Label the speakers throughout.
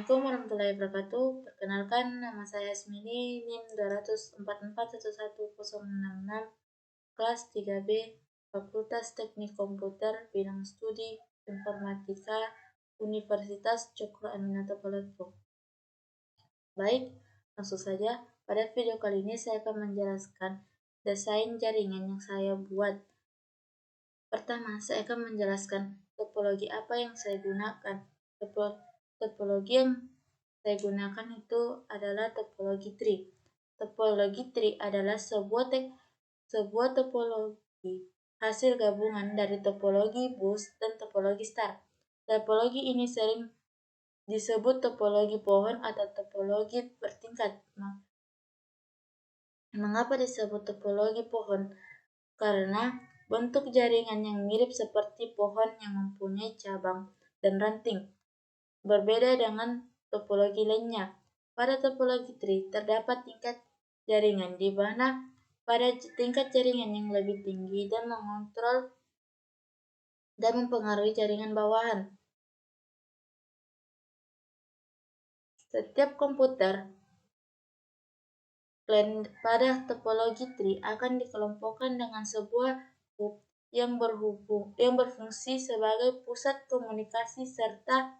Speaker 1: Assalamualaikum warahmatullahi wabarakatuh. Perkenalkan, nama saya Asmini, NIM 244111066, kelas 3B, Fakultas Teknik Komputer, Bidang Studi Informatika, Universitas Cokro Aminoto Palopo. Baik, langsung saja. Pada video kali ini saya akan menjelaskan desain jaringan yang saya buat. Pertama, saya akan menjelaskan topologi apa yang saya gunakan. Topologi yang saya gunakan itu adalah topologi tree. Topologi tree adalah sebuah topologi hasil gabungan dari topologi bus dan topologi star. Topologi ini sering disebut topologi pohon atau topologi bertingkat. Mengapa disebut topologi pohon? Karena bentuk jaringan yang mirip seperti pohon yang mempunyai cabang dan ranting. Berbeda dengan topologi lainnya. Pada topologi tree terdapat tingkat jaringan di mana pada tingkat jaringan yang lebih tinggi dan mengontrol dan mempengaruhi jaringan bawahan. Setiap komputer pada topologi tree akan dikelompokkan dengan sebuah hub yang berfungsi sebagai pusat komunikasi serta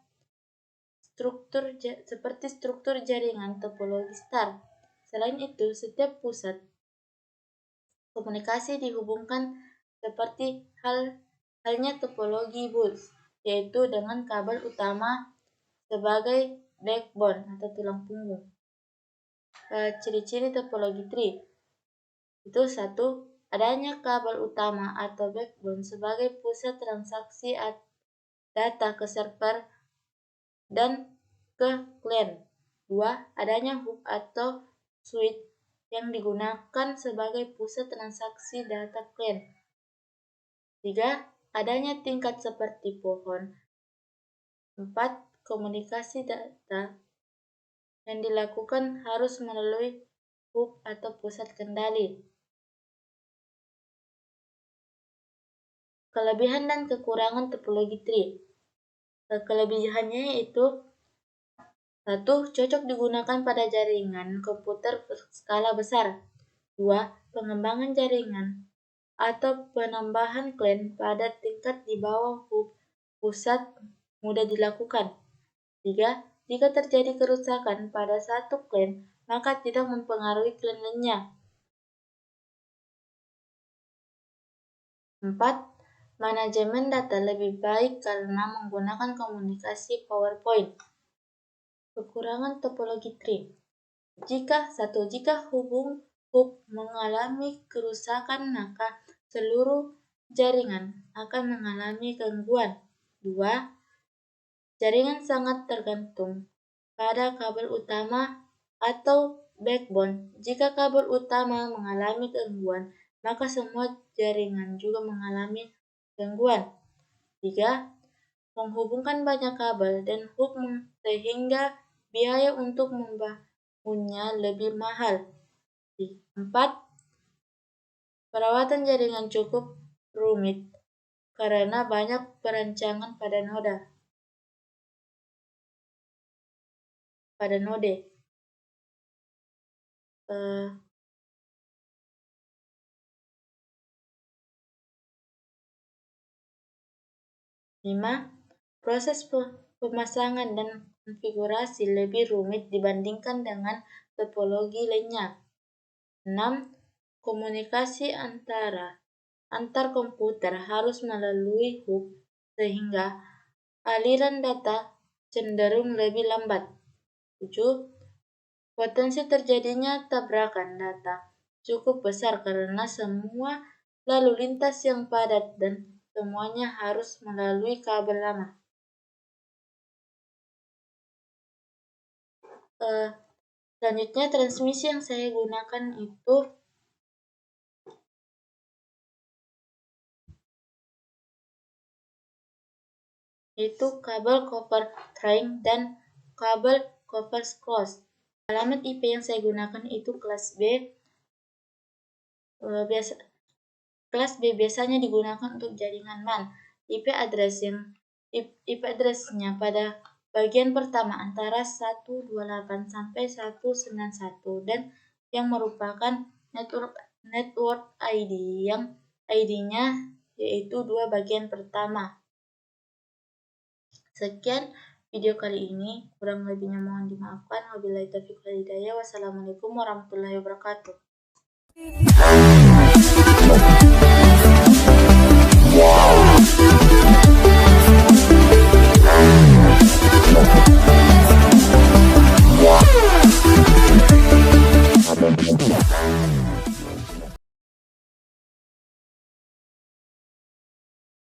Speaker 1: struktur jaringan topologi star. Selain itu, setiap pusat komunikasi dihubungkan seperti halnya topologi bus, yaitu dengan kabel utama sebagai backbone atau tulang punggung. Ciri-ciri topologi tree itu: 1. Adanya kabel utama atau backbone sebagai pusat transaksi data ke server dan ke client. 2. Adanya hub atau switch yang digunakan sebagai pusat transaksi data client. 3. Adanya tingkat seperti pohon. 4. Komunikasi data yang dilakukan harus melalui hub atau pusat kendali. Kelebihan dan kekurangan topologi tree. Kelebihannya yaitu: 1. Cocok digunakan pada jaringan komputer berskala besar. 2. Pengembangan jaringan atau penambahan client pada tingkat di bawah hub pusat mudah dilakukan. 3. Jika terjadi kerusakan pada satu client, maka tidak mempengaruhi client lainnya. 4. Manajemen data lebih baik karena menggunakan komunikasi PowerPoint. Kekurangan topologi tree. Jika hub mengalami kerusakan, maka seluruh jaringan akan mengalami gangguan. 2. Jaringan sangat tergantung pada kabel utama atau backbone. Jika kabel utama mengalami gangguan, maka semua jaringan juga mengalami gangguan. 3. Menghubungkan banyak kabel dan hub sehingga biaya untuk membangunnya lebih mahal. 4. Perawatan jaringan cukup rumit karena banyak perancangan pada node. 5. Proses pemasangan dan konfigurasi lebih rumit dibandingkan dengan topologi lainnya. 6. Komunikasi antar komputer harus melalui hub sehingga aliran data cenderung lebih lambat. 7. Potensi terjadinya tabrakan data cukup besar karena semua lalu lintas yang padat dan semuanya harus melalui kabel lama. Selanjutnya, transmisi yang saya gunakan itu kabel copper tying dan kabel copper cross. Alamat IP yang saya gunakan itu kelas B. Kelas B biasanya digunakan untuk jaringan MAN. IP address-nya pada bagian pertama antara 128 sampai 191 dan yang merupakan network ID yang ID-nya yaitu 2 bagian pertama. Sekian video kali ini, kurang lebihnya mohon dimaafkan. Wabillahi taufiq wal hidayah. Wassalamualaikum warahmatullahi wabarakatuh.